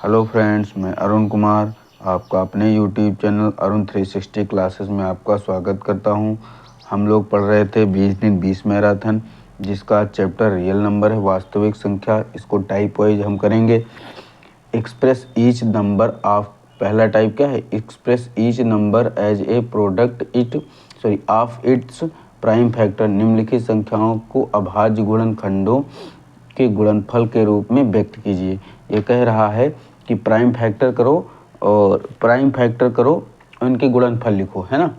Hello friends, मैं अरुण कुमार आपका अपने यूट्यूब चैनल अरुण 360 क्लासेस में आपका स्वागत करता हूं। हम लोग पढ़ रहे थे 20 दिन 20 मैराथन, जिसका चैप्टर रियल नंबर है, वास्तविक संख्या। इसको टाइप वाइज हम करेंगे। एक्सप्रेस ईच नंबर ऑफ, पहला टाइप क्या है? Express each number as a product of its prime factor. निम्नलिखित संख्याओं को अभाज्य गुणनखंडों के गुणनफल के रूप में व्यक्त कीजिए। ये कह रहा है कि प्राइम फैक्टर करो और उनके गुणनफल लिखो, है ना।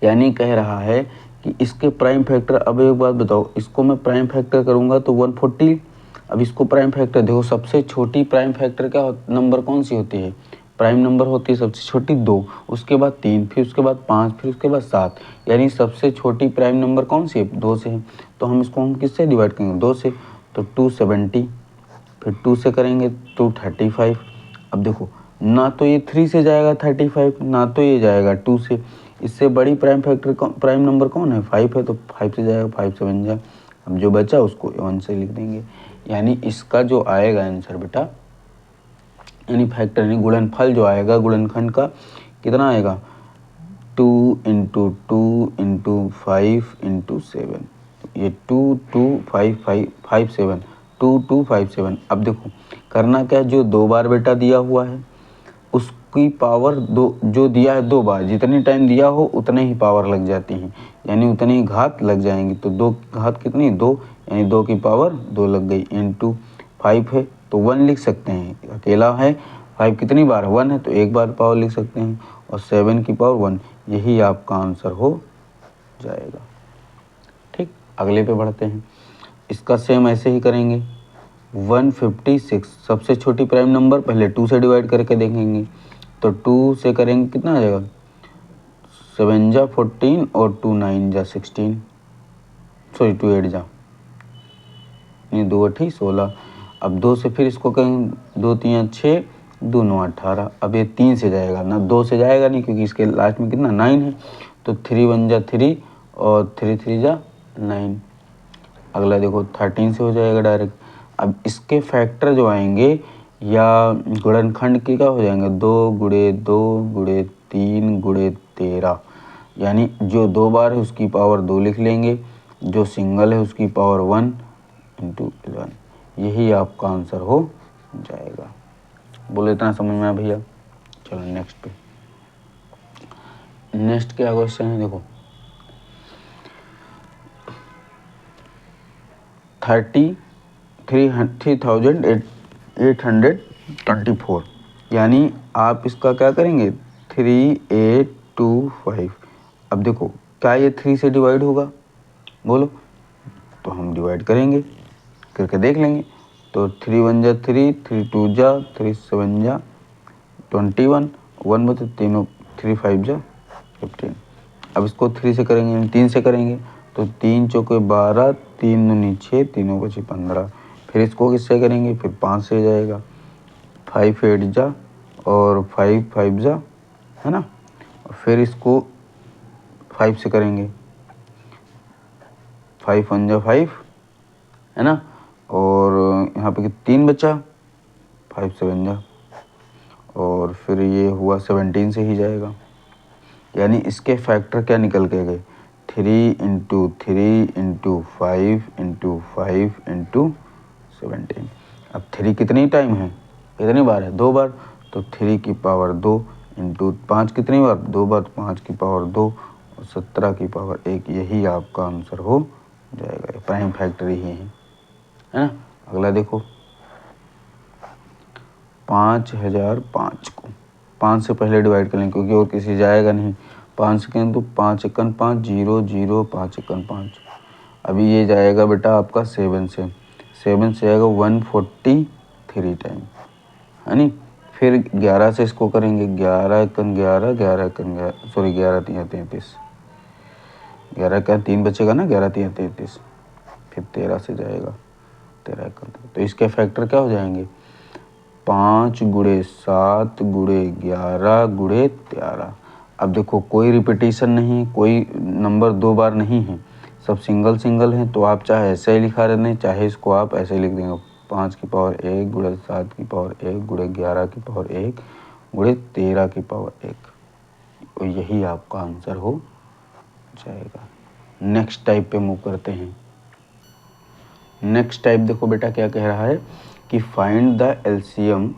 यानी कह रहा है कि इसके प्राइम फैक्टर, अब एक बात बताओ, इसको मैं प्राइम फैक्टर करूंगा तो 140। अब इसको प्राइम फैक्टर देखो, सबसे छोटी प्राइम फैक्टर क्या नंबर कौन सी होती है? प्राइम नंबर होती है सबसे छोटी 2, उसके बाद 3, फिर उसके बाद 5, फिर उसके बाद 7। यानी सबसे छोटी प्राइम नंबर कौन सी है? 2 से है। तो हम इसको किससे डिवाइड करेंगे? 2 से। तो 270, फिर 2 से करेंगे 235। अब देखो, ना तो ये 3 से जाएगा 35, ना तो ये जाएगा 2 से। इससे बड़ी प्राइम नंबर कौन है? 5 है, तो 5 से जाएगा, 5 से बन जाए। अब जो बचा उसको 1 से लिख देंगे। यानी इसका जो आएगा आंसर बेटा, यानी फैक्टर यानी गुणनफल जो आएगा गुणनखंड का, कितना आएगा? 2 इंटू 2 इंटू 5 इंटू 7। ये 2257, 2257। अब देखो करना क्या है, जो 2 बार बेटा दिया हुआ है उसकी पावर 2, जो दिया है 2 बार, जितनी टाइम दिया हो उतने ही पावर लग जाती हैं, यानी उतनी ही घात लग जाएंगी। तो 2 घात कितनी? 2, यानी 2 की पावर 2 लग गई। इंटू 5 है तो 1 लिख सकते हैं, अकेला है। 5 कितनी बार? 1 है, तो एक बार पावर लिख सकते हैं। और 7 की पावर 1, यही आपका आंसर हो जाएगा। ठीक, अगले पे बढ़ते हैं। इसका सेम ऐसे ही करेंगे। 156 सबसे छोटी प्राइम नंबर, पहले 2 से डिवाइड करके देखेंगे। तो 2 से करेंगे कितना आ जाएगा? 7 जा 14 और 2 9 जा 16, 2 8 जा, नहीं 2 8 16। अब 2 से फिर इसको करेंगे, 2 3 6, 2 9 18। अब ये 3 से जाएगा ना, 2 से जाएगा नहीं, क्योंकि इसके लास्ट में कितना 9 है। तो 3 1 जा 3 और 3 3 जा 9। अगला देखो 13 से हो जाएगा डायरेक्ट। अब इसके फैक्टर जो आएंगे या गुणनखंड के क्या हो जाएंगे? 2 गुणे 2 गुणे 3 गुणे 13। यानी जो 2 बार है उसकी पावर 2 लिख लेंगे, जो सिंगल है उसकी पावर 1 इंटू 11। यही आपका आंसर हो जाएगा। बोलो इतना समझ में आया भैया? चलो नेक्स्ट पे। नेक्स्ट क्या क्वेश्चन है? देखो 3824, यानी आप इसका क्या करेंगे? 3825। अब देखो क्या ये 3 से डिवाइड होगा? बोलो। तो हम डिवाइड करेंगे, करके देख लेंगे। तो 3 1 जा 3, 3 2 जा 3 7 जा 21, 1 बचे तीनों, 3 5 जा 15। अब इसको 3 से करेंगे, 3 से करेंगे तो 3 चौके 12, 3 दूनी 6, तीनों बचे 15। फिर इसको किससे करेंगे? फिर 5 से जाएगा, 5 8 जा और 5 5 जा, है ना। फिर इसको 5 से करेंगे, 5 1 जा 5, है ना। और यहाँ पे 3 बचा, 5 7 जा, और फिर ये हुआ 17 से ही जाएगा। यानी इसके फैक्टर क्या निकल के गए? 3 इंटू 3 इंटू 5 इंटू 5 इंटू 17। अब 3 कितनी टाइम है? कितनी बार है? 2 बार। तो 3 की पावर 2 इंटू 5 कितनी बार? 2 बार, तो 5 की पावर 2 और 17 की पावर 1। यही आपका आंसर हो जाएगा। प्राइम फैक्टर ही है ना। अगला देखो 5005 को 5 से पहले डिवाइड कर लेंगे, क्योंकि और किसी जाएगा नहीं। 5 से करें तो 5 1 5 0 0 5 1 5। अभी ये जाएगा बेटा आपका 7 से, 7 से आएगा 143 टाइम, है नी। फिर 11 से इसको करेंगे, 11 1 11 11 1 11, सॉरी 11 3 33, 11 का 3 बचेगा ना, 11 3 33। फिर 13 से जाएगा, 13 1 तो इसके फैक्टर क्या हो जाएंगे? 5 गुणे 7 गुणे 11 गुणे 13। अब देखो कोई रिपीटेशन नहीं, कोई नंबर 2 बार नहीं है, सब सिंगल सिंगल हैं। तो आप चाहे ऐसे ही लिखा रहने, चाहे इसको आप ऐसे लिख देंगे 5 की पावर 1 गुणे 7 की पावर 1 गुणे 11 की पावर 1 गुणे 13 की पावर 1। और यही आपका आंसर हो जाएगा। नेक्स्ट टाइप पे मूव करते हैं। नेक्स्ट टाइप देखो बेटा क्या कह रहा है कि find the LCM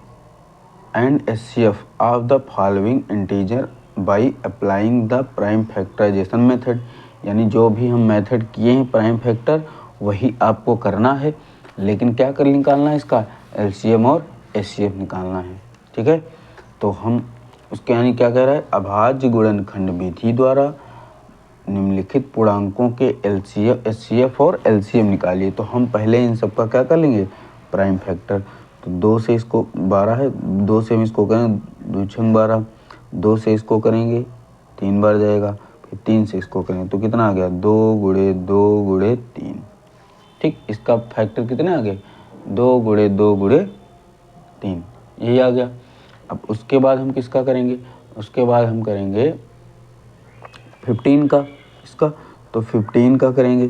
and HCF of the following integer by applying the prime factorization method. यानी जो भी हम मेथड किए हैं प्राइम फैक्टर वही आपको करना है, लेकिन क्या कर निकालना है, इसका एलसीएम और एचसीएफ निकालना है। ठीक है, तो हम उसके यानी क्या कह रहा है, अभाज्य गुणनखंड विधि द्वारा निम्नलिखित पूर्णांकों के एलसीएफ एचसीएफ और एलसीएम निकालिए। तो हम पहले इन सब का क्या कर लेंगे, प्राइम फैक्टर। तो 2 से इसको 12 है, 2 से हम इसको करें 2 छंग 12, 2 से इसको करेंगे 3 बार जाएगा, फिर 3 से इसको करेंगे तो कितना आ गया, 2 गुणे 2 गुणे 3। ठीक, इसका फैक्टर कितने आ गए, 2 गुणे 2 गुणे 3, यही आ गया। अब उसके बाद हम किसका करेंगे, उसके बाद हम करेंगे 15 का, इसका तो 15 का करेंगे।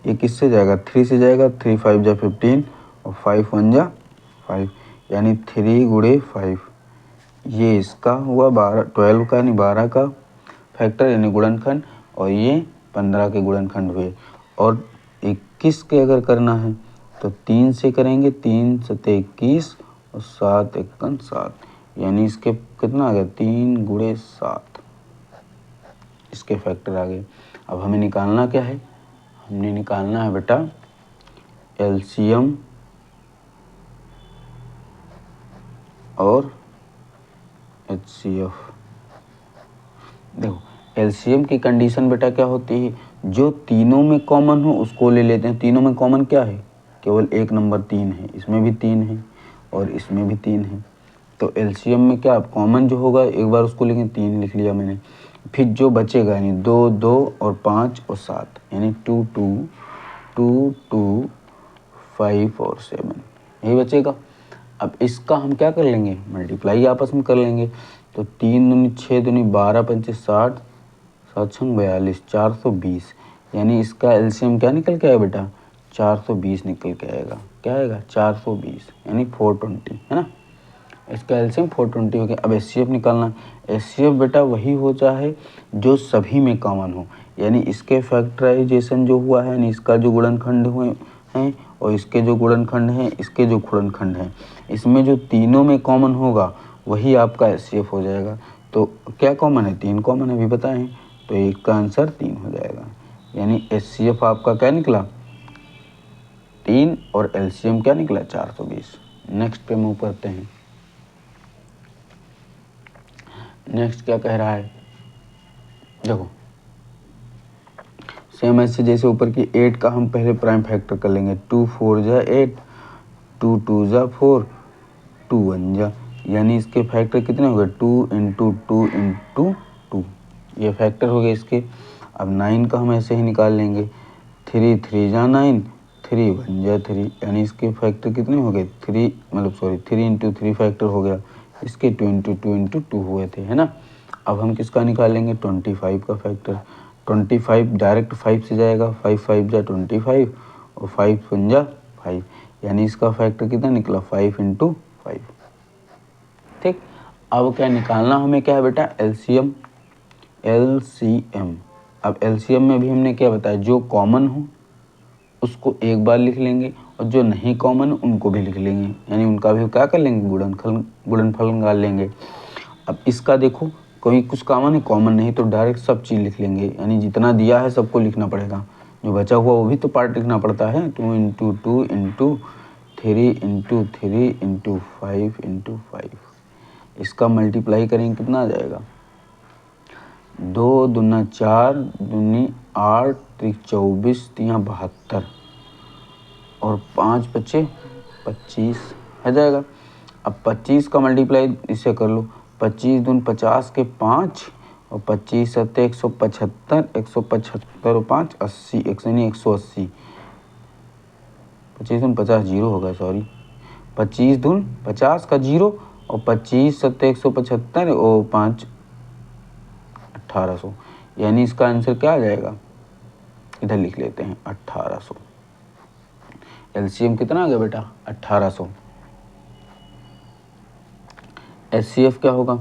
ये किससे जाएगा, 3 से जाएगा, 3 5 जा 15 और 5 1 जा 5, यानी 3 गुणे 5। ये इसका हुआ 12 का यानी 12 का फैक्टर यानी गुणनखंड, और ये 15 के गुणनखंड हुए। और 21 के अगर करना है तो 3 से करेंगे, 3 7 21 और 7 1 7, यानी इसके कितना आ गया, 3 गुणे 7, इसके फैक्टर आ गए। अब हमें निकालना क्या है, हमने निकालना है बेटा एलसीएम और एचसीएफ। देखो एलसीएम की कंडीशन बेटा क्या होती है, जो तीनों में कॉमन हो उसको ले लेते हैं। तीनों में कॉमन क्या है, केवल एक नंबर 3 है, इसमें भी 3 है और इसमें भी 3 है। तो एलसीएम में क्या कॉमन जो होगा एक बार उसको लेकिन 3 लिख लिया मैंने। फिर जो बचेगा यानी 2 2 और 5 और 7, यानी 2 2 2 2 5 और 7, यही बचेगा। अब इसका हम क्या कर लेंगे, मल्टीप्लाई आपस में कर लेंगे। तो 3 दूनी 6 दूनी 12 पंचे 60, 7 छंग 42, 420, यानी इसका एलसीएम क्या निकल के आएगा बेटा, 420 निकल के आएगा। क्या आएगा, 420 यानी 420, है ना। इसका एलसीएम 420 हो गया। अब एचसीएफ निकालना। एचसीएफ बेटा वही होता है जो सभी में कॉमन हो, यानी इसके फैक्टराइजेशन जो हुआ है, यानी इसका जो गुणनखंड हुए हैं और इसके जो गुणनखंड हैं, इसके जो गुणनखंड हैं, इसमें जो तीनों में कॉमन होगा वही आपका एचसीएफ हो जाएगा। तो क्या कॉमन है, 3 कॉमन है, अभी बताएं। तो एक का आंसर 3 हो जाएगा, यानी एचसीएफ आपका क्या निकला 3 और एलसीएम क्या निकला 420। नेक्स्ट पे मूव करते हैं। नेक्स्ट क्या कह रहा है, देखो सेम ऐसे जैसे ऊपर की 8 का हम पहले प्राइम फैक्टर कर लेंगे। 2 4 जा 8, 2 2 जा 4, 2 1 जा, यानी इसके फैक्टर कितने हो गए, 2 इंटू 2 इंटू 2, ये फैक्टर हो गए इसके। अब 9 का हम ऐसे ही निकाल लेंगे। 3 3 जा 9, 3 1 जा 3, यानी इसके फैक्टर कितने हो गए, 3 इंटू 3 फैक्टर हो गया इसके, 2 इंटू 2 इंटू 2 हुए थे, है ना। अब हम किसका निकालेंगे, 25 का फैक्टर। 25 डायरेक्ट 5 से जाएगा, 5 5 जा 25 और 5 1 जा 5, यानी इसका फैक्टर कितना निकला, 5 इंटू 5। ठीक, अब क्या निकालना हमें, क्या है बेटा, एलसीएम। एलसीएम, अब एलसीएम में भी हमने क्या बताया, जो कॉमन हो उसको एक बार लिख लेंगे और जो नहीं कॉमन उनको भी लिख लेंगे, यानी उनका भी क्या कर लेंगे, गुणनफल निकाल लेंगे। अब इसका देखो कोई कुछ कॉमन है, कॉमन नहीं तो डायरेक्ट सब चीज़ लिख लेंगे, यानी जितना दिया है सबको लिखना पड़ेगा, जो बचा हुआ वो भी तो पार्ट लिखना पड़ता है। 2 into 2 into 3 into 3 into 5 into 5, इसका मल्टीप्लाई करेंगे कितना आ जाएगा, 2 दूना 4 दूनी 8 3 24 3 72 और 5 बचे 25 हो जाएगा। अब 25 का मल्टीप्लाई इससे कर लो, 25 दून 50 के 5 और 25 सत्ते 175, 175 और 5 80, 180, 25 दून 50 जीरो होगा, सॉरी 25 दून 50 का जीरो और 25 सत्ते 175 और 5 1800, यानी इसका आंसर क्या आ जाएगा, इधर लिख लेते हैं 1800, एलसीएम कितना आ गया बेटा 1800। एचसीएफ क्या होगा,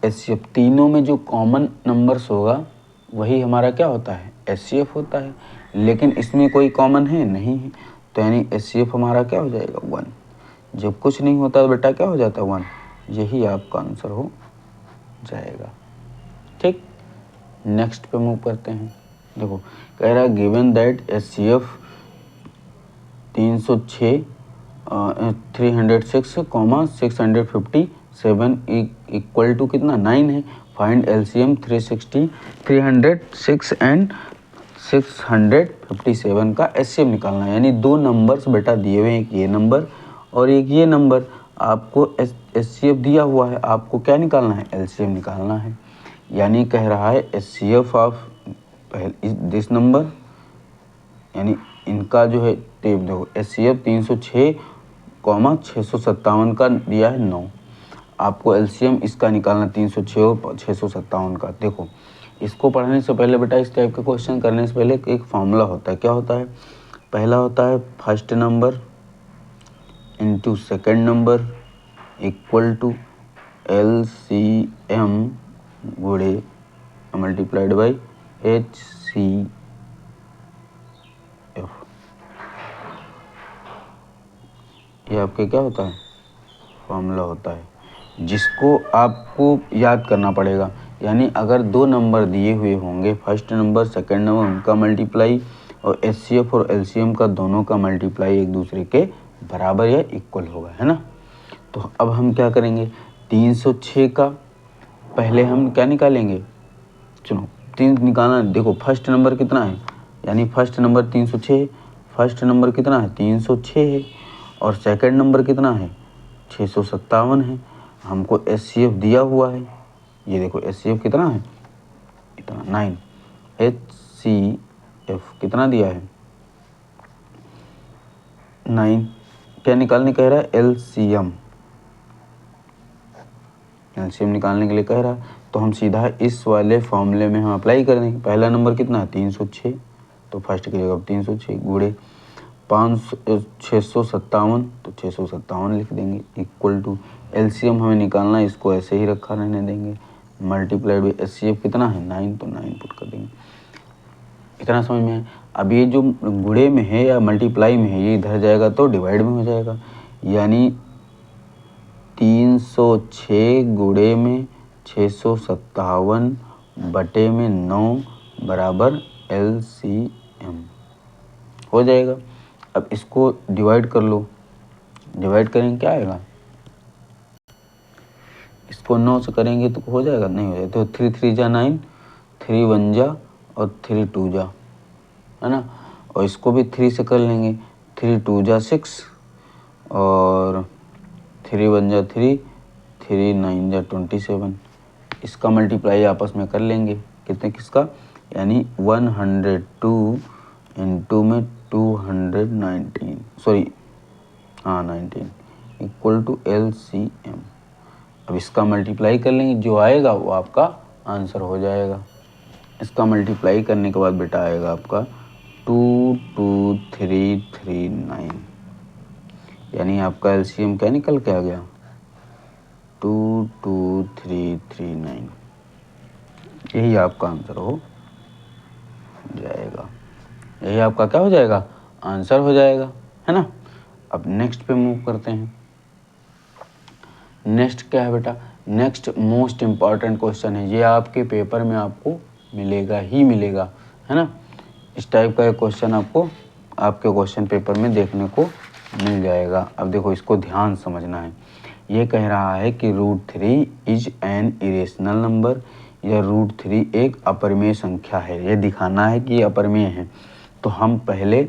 एचसीएफ तीनों में जो कॉमन नंबर्स होगा वही हमारा क्या होता है एचसीएफ होता है, लेकिन इसमें कोई कॉमन है नहीं है, तो यानी एचसीएफ हमारा क्या हो जाएगा 1। जब कुछ नहीं होता तो बेटा क्या हो जाता है 1, यही आपका आंसर हो जाएगा। ठीक, नेक्स्ट पे मूव करते हैं। देखो कह रहा है given that HCF 306 306,657 equal to कितना 9 है। फाइंड एलसीएम 306 एंड 657 का एचसीएम निकालना है। यानी दो नंबर्स बेटा दिए हुए हैं, एक ये नंबर और एक ये नंबर, आपको एचसीएफ दिया हुआ है, आपको क्या निकालना है एलसीएम निकालना है। यानी कह रहा है एचसीएफ ऑफ दिस नंबर, यानी इनका जो है टेप देखो एचसीएफ 306,657 का दिया है 9, आपको एलसीएम इसका निकालना 306 और 657 का। देखो इसको पढ़ने से पहले बेटा इस टाइप का क्वेश्चन करने से पहले एक फॉर्मूला होता है, क्या होता है, पहला होता है first number into second number equal to LCM गुणे मल्टीप्लाइड बाई एचसीएफ। ये आपके क्या होता है फॉर्मूला होता है, जिसको आपको याद करना पड़ेगा। यानी अगर दो नंबर दिए हुए होंगे, फर्स्ट नंबर सेकंड नंबर, उनका मल्टीप्लाई और एचसीएफ और एलसीएम का दोनों का मल्टीप्लाई एक दूसरे के बराबर या इक्वल होगा, है ना। तो अब हम क्या करेंगे, 306 का पहले हम क्या निकालेंगे, चलो 3 निकालना। देखो फर्स्ट नंबर कितना है, यानी फर्स्ट नंबर 306, फर्स्ट नंबर कितना है 306 है, और सेकंड नंबर कितना है 657 है। हमको एचसीएफ दिया हुआ है, ये देखो एचसीएफ कितना है इतना 9, एचसीएफ कितना दिया है 9। क्या निकालने कह रहा है एलसीएम, एलसीएम निकालने के लिए कह रहा है, तो हम सीधा इस वाले फॉर्मूले में हम अप्लाई कर देंगे। पहला नंबर कितना है 306, तो फर्स्ट की जगह 306 गुणे 657, तो 657 लिख देंगे इक्वल टू एलसीएम हमें निकालना है, इसको ऐसे ही रखा रहने देंगे, मल्टीप्लाइड बाई एचसीएफ कितना है 9, तो 9 पुट कर देंगे। इतना समझ में है। अब ये जो गुणे में है या मल्टीप्लाई में है, ये इधर जाएगा तो डिवाइड में हो जाएगा, यानी 306 गुणे में 657 बटे में 9 बराबर एलसीएम हो जाएगा। अब इसको डिवाइड कर लो, डिवाइड करेंगे क्या आएगा, इसको 9 से करेंगे तो हो जाएगा, नहीं हो जाएगा, तो 3 3 जा 9, 3 1 जा और 3 2 जा, है ना। और इसको भी 3 से कर लेंगे, 3 2 जा 6 और 3 1 जा 3, 3 9 जा 27। इसका मल्टीप्लाई आपस में कर लेंगे, कितने किसका, यानी 102 इंटू में 219, सॉरी हाँ 19 इक्वल टू एलसीएम। अब इसका मल्टीप्लाई कर लेंगे, जो आएगा वो आपका आंसर हो जाएगा। इसका मल्टीप्लाई करने के बाद बेटा आएगा आपका 22339, यानी आपका एलसीएम क्या निकल के आ गया 22339, यही आपका आंसर हो जाएगा, यही आपका क्या हो जाएगा आंसर हो जाएगा, है ना। अब नेक्स्ट पे मूव करते हैं। नेक्स्ट क्या है बेटा, नेक्स्ट मोस्ट इम्पॉर्टेंट क्वेश्चन है, ये आपके पेपर में आपको मिलेगा ही मिलेगा, है ना। इस टाइप का एक क्वेश्चन आपको आपके क्वेश्चन पेपर में देखने को मिल जाएगा। अब देखो इसको ध्यान समझना है। ये कह रहा है कि √3 इज एन इरेशनल नंबर, या √3 एक अपरिमेय संख्या है, ये दिखाना है कि ये अपरिमेय है। तो हम पहले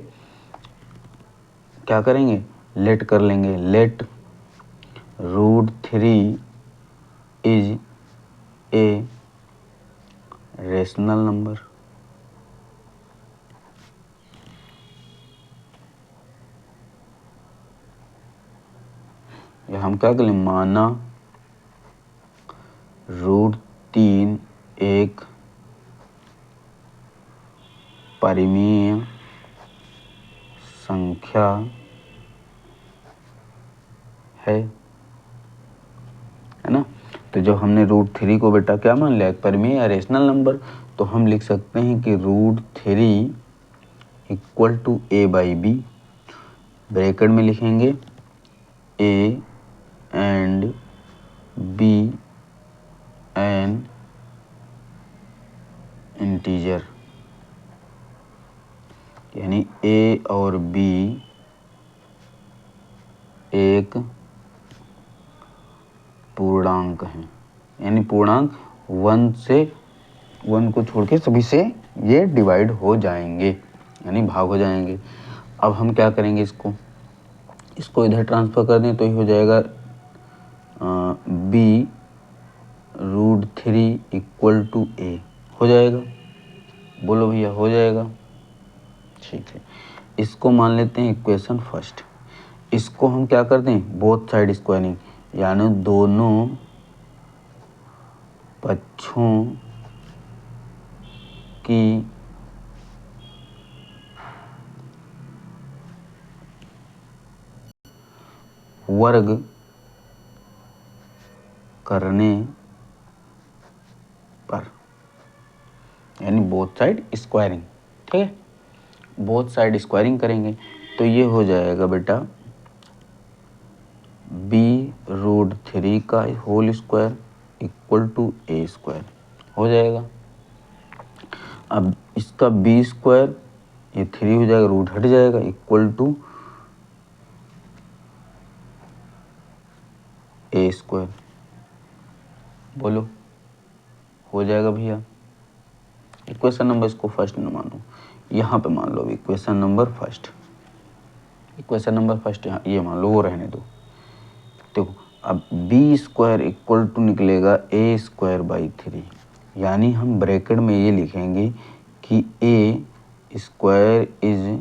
क्या करेंगे, लेट कर लेंगे, let √3 is a rational number. या हम क्या करें, माना √3 एक परिमेय संख्या है ना। तो जब हमने √3 को बेटा क्या मान लिया, एक परिमेय या रेशनल नंबर, तो हम लिख सकते हैं कि √3 इक्वल टू a/b, ब्रैकेट में लिखेंगे a and b N integer, यानी a और b एक पूर्णांक हैं, यानी पूर्णांक 1 को छोड़ के सभी से ये डिवाइड हो जाएंगे, यानी भाग हो जाएंगे। अब हम क्या करेंगे, इसको इधर ट्रांसफर कर दें तो ये हो जाएगा b √3 इक्वल टू a, हो जाएगा, बोलो भैया हो जाएगा। ठीक है, इसको मान लेते हैं इक्वेशन फर्स्ट। इसको हम क्या कर दें, बोथ साइड स्क्वायरिंग, यानी दोनों पक्षों की वर्ग करने पर, यानी बोथ साइड स्क्वायरिंग। ठीक है, बोथ साइड स्क्वायरिंग करेंगे तो ये हो जाएगा बेटा b √3 का whole square equal to a square, हो जाएगा। अब इसका b स्क्वायर, ये 3 हो जाएगा, रूट हट जाएगा, इक्वल टू a स्क्वायर, बोलो हो जाएगा भैया। इक्वेशन नंबर इसको फर्स्ट न मानो, यहाँ पे मान लो इक्वेशन नंबर फर्स्ट, यहाँ ये मान लो, वो रहने दो। देखो अब b स्क्वायर इक्वल टू निकलेगा a स्क्वायर बाई 3, यानी हम ब्रैकेट में ये लिखेंगे कि a square is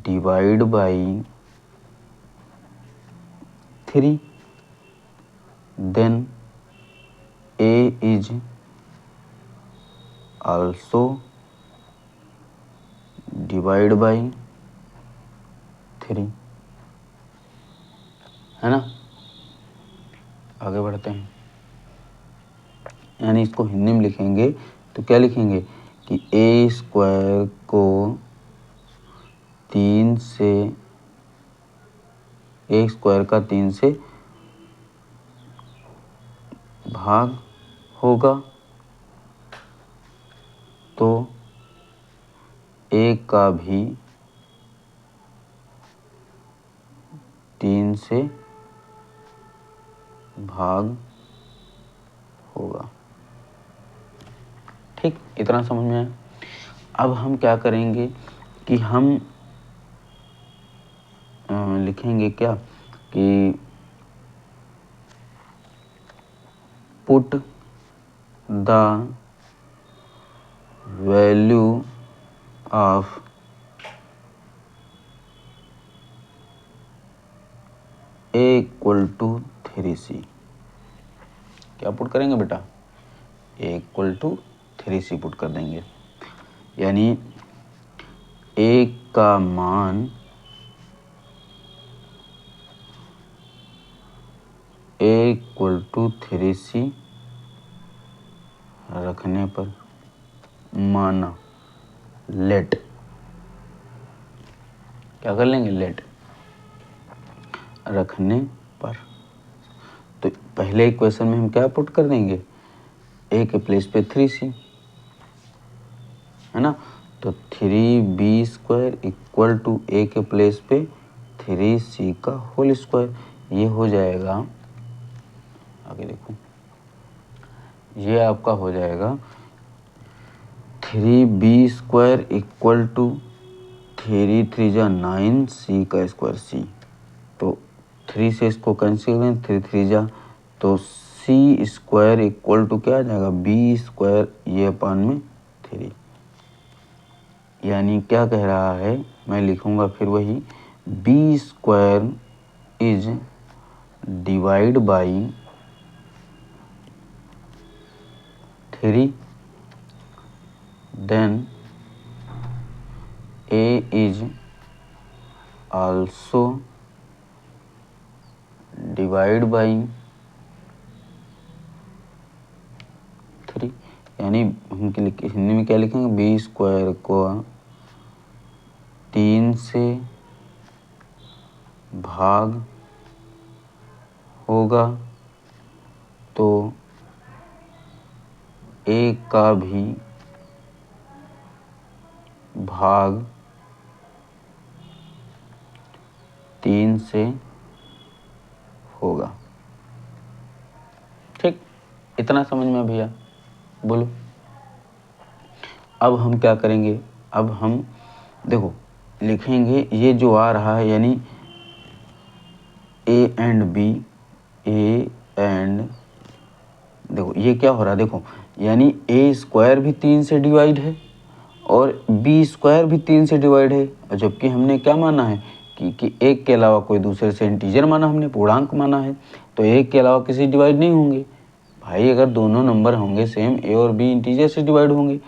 divide by 3, then a is also divide by 3, है ना। आगे बढ़ते हैं, यानी इसको हिंदी में लिखेंगे तो क्या लिखेंगे कि a स्क्वायर को 3 से, a स्क्वायर का 3 से भाग होगा तो a का भी 3 से भाग होगा। ठीक, इतना समझ में आया। अब हम क्या करेंगे कि हम लिखेंगे क्या कि put the value of a equal to 3c, क्या पुट करेंगे बेटा, a equal to 3c put कर देंगे, यानी a का मान a इक्वल टू 3c रखने पर, माना लेट, क्या कर लेंगे, लेट रखने पर, तो पहले इक्वेशन में हम क्या पुट कर देंगे, a के प्लेस पे 3c, है ना। तो 3b square equal to a के प्लेस पे 3c का होल स्क्वायर, ये हो जाएगा, आगे देखो, ये आपका हो जाएगा 3b स्क्वायर इक्वल टू 3 3 जा 9 c का स्क्वायर c, तो 3 से इसको कैंसिल करें, 3 3 जा, तो c स्क्वायर इक्वल टू क्या आ जाएगा, b स्क्वायर, ये अपान में 3, यानी क्या कह रहा है, मैं लिखूंगा फिर वही, b square is divide by 3, then a is also divide by 3, यानी हम हिंदी में क्या लिखेंगे, बी स्क्वायर को 3 से भाग होगा तो a का भी भाग 3 से होगा। ठीक, इतना समझ में भैया, बोलो। अब हम क्या करेंगे, अब हम देखो लिखेंगे ये जो आ रहा है, यानी A and B, A and, देखो ये क्या हो रहा है, देखो यानी ए स्क्वायर भी 3 से डिवाइड है और बी स्क्वायर भी 3 से डिवाइड है, और जबकि हमने क्या माना है कि एक के अलावा कोई दूसरे से इंटीजर माना, हमने पूर्णांक माना है, तो एक के अलावा किसी डिवाइड नहीं होंगे। भाई अगर दोनों नंबर होंगे सेम, ए और बी इंटीजर से डिवाइड होंगे,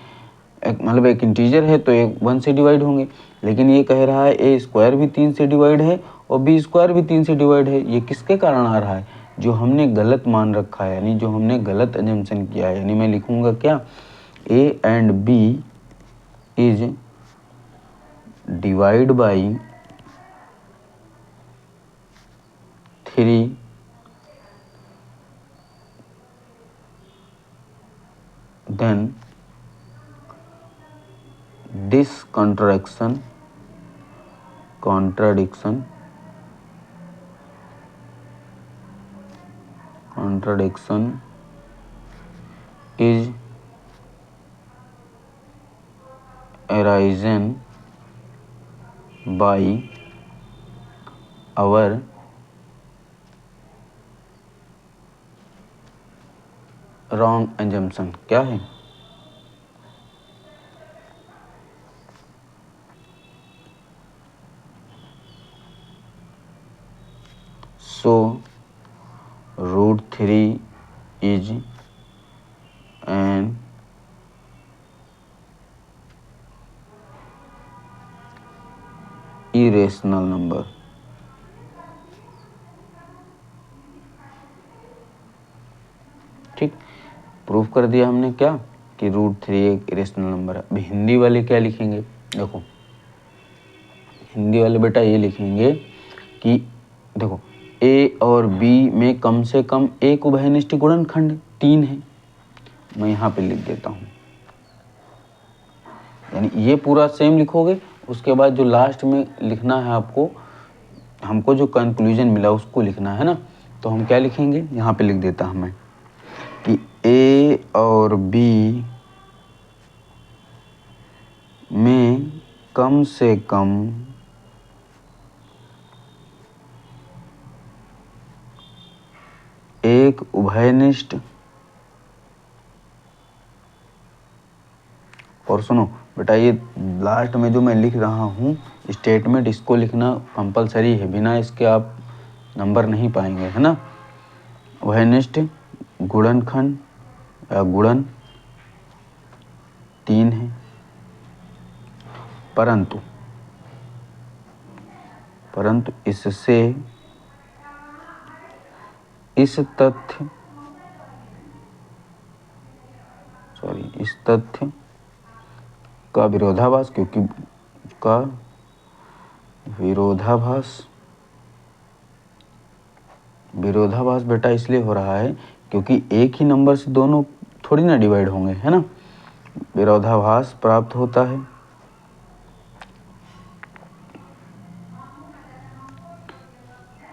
मतलब एक इंटीजर है तो एक 1 से डिवाइड होंगे, लेकिन ये कह रहा है ए स्क्वायर भी 3 से डिवाइड है और बी स्क्वायर भी 3 से डिवाइड है। ये किसके कारण आ रहा है, जो हमने गलत मान रखा है, यानी जो हमने गलत अजम्पशन किया है। यानी मैं लिखूंगा क्या, A and B is divide by 3 then this contradiction is arisen by our wrong assumption। क्या है, so √3 is an irrational number। ठीक, प्रूफ कर दिया हमने क्या कि √3 एक इरेशनल नंबर है। अभी हिंदी वाले क्या लिखेंगे, देखो हिंदी वाले बेटा ये लिखेंगे कि देखो ए और बी में कम से कम एक उभयनिष्ठ गुणनखंड 3 है। मैं यहाँ पे लिख देता हूँ, यानी ये पूरा सेम लिखोगे, उसके बाद जो लास्ट में लिखना है आपको, हमको जो कंक्लूजन मिला उसको लिखना है ना। तो हम क्या लिखेंगे, यहाँ पे लिख देता हूँ मैं कि ए और बी में कम से कम एक उभयनिष्ठ, और सुनो बेटा ये लास्ट में जो मैं लिख रहा हूँ स्टेटमेंट, इसको लिखना कंपलसरी है, बिना इसके आप नंबर नहीं पाएंगे, है ना। उभयनिष्ठ गुणनखंड या गुणन 3 है, परंतु इससे इस तथ्य का विरोधाभास, क्योंकि का विरोधाभास बेटा इसलिए हो रहा है क्योंकि एक ही नंबर से दोनों थोड़ी ना डिवाइड होंगे, है ना। विरोधाभास प्राप्त होता है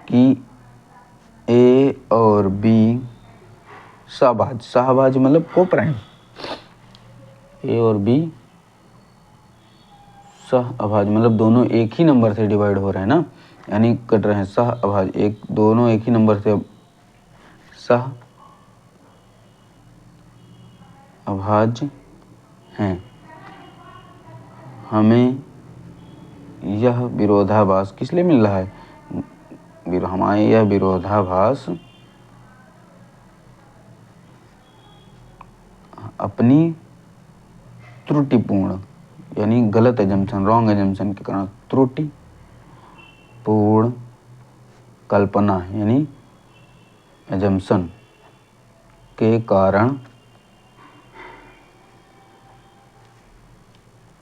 कि ए और बी सहभाज्य मतलब कोप्राइम, ए और बी सहअभाज्य मतलब दोनों एक ही नंबर से डिवाइड हो रहे हैं ना, यानी कट रहे हैं सहअभाज्य, एक दोनों एक ही नंबर से सहअभाज्य हैं। हमें यह विरोधाभास किस लिए मिल रहा है, हमारे यह विरोधाभास अपनी त्रुटिपूर्ण यानी गलत एजम्पशन, रॉन्ग एजम्पशन के कारण, त्रुटि पूर्ण कल्पना यानी एजम्पशन के कारण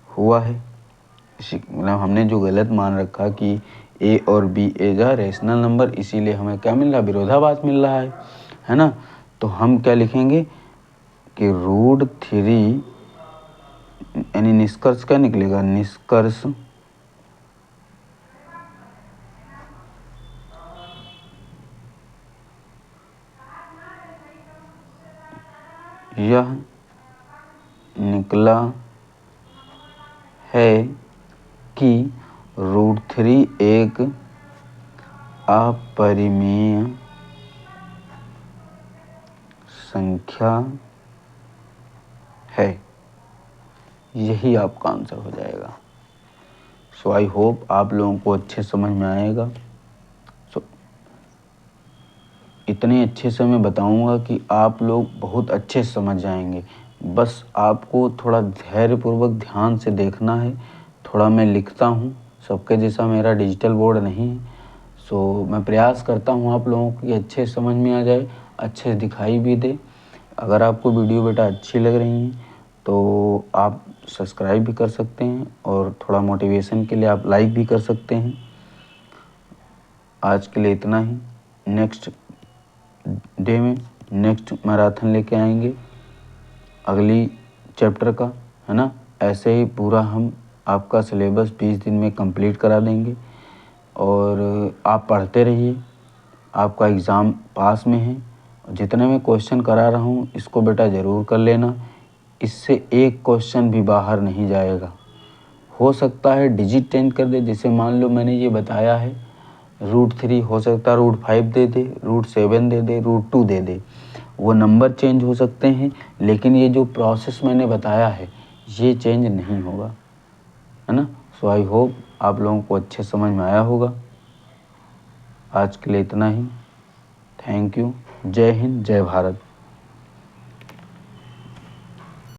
हुआ है। मतलब हमने जो गलत मान रखा कि ए और B is a rational number, इसीलिए हमें क्या मिल रहा है, विरोधाभास मिल रहा है ना। तो हम क्या लिखेंगे कि √3 यानी निष्कर्ष क्या निकलेगा, निष्कर्ष यह निकला है कि √3 एक अपरिमेय संख्या है। यही आपका आंसर हो जाएगा। सो आई होप आप लोगों को अच्छे समझ में आएगा। सो इतने अच्छे से मैं बताऊंगा कि आप लोग बहुत अच्छे से समझ जाएंगे। बस आपको थोड़ा धैर्यपूर्वक ध्यान से देखना है। थोड़ा मैं लिखता हूँ, सबके जैसा मेरा डिजिटल बोर्ड नहीं है। सो मैं प्रयास करता हूँ आप लोगों को अच्छे समझ में आ जाए, अच्छे दिखाई भी दे। अगर आपको वीडियो बेटा अच्छी लग रही है तो आप सब्सक्राइब भी कर सकते हैं और थोड़ा मोटिवेशन के लिए आप लाइक भी कर सकते हैं। आज के लिए इतना ही। नेक्स्ट डे में नेक्स्ट मैराथन लेके आएंगे अगली चैप्टर का, है ना। ऐसे ही पूरा हम आपका सिलेबस 20 दिन में कंप्लीट करा देंगे और आप पढ़ते रहिए। आपका एग्ज़ाम पास में है। जितने मैं क्वेश्चन करा रहा हूँ इसको बेटा ज़रूर कर लेना। इससे एक क्वेश्चन भी बाहर नहीं जाएगा। हो सकता है डिजिट चेंज कर दे, जैसे मान लो मैंने ये बताया है √3, हो सकता है √5 दे दे, √7 दे दे, √2 दे दे। वो नंबर चेंज हो सकते हैं, लेकिन ये जो प्रोसेस मैंने बताया है ये चेंज नहीं होगा, है ना। सो आई होप आप लोगों को अच्छे समझ में आया होगा। आज के लिए इतना ही। Thank you. जय हिंद, जय भारत।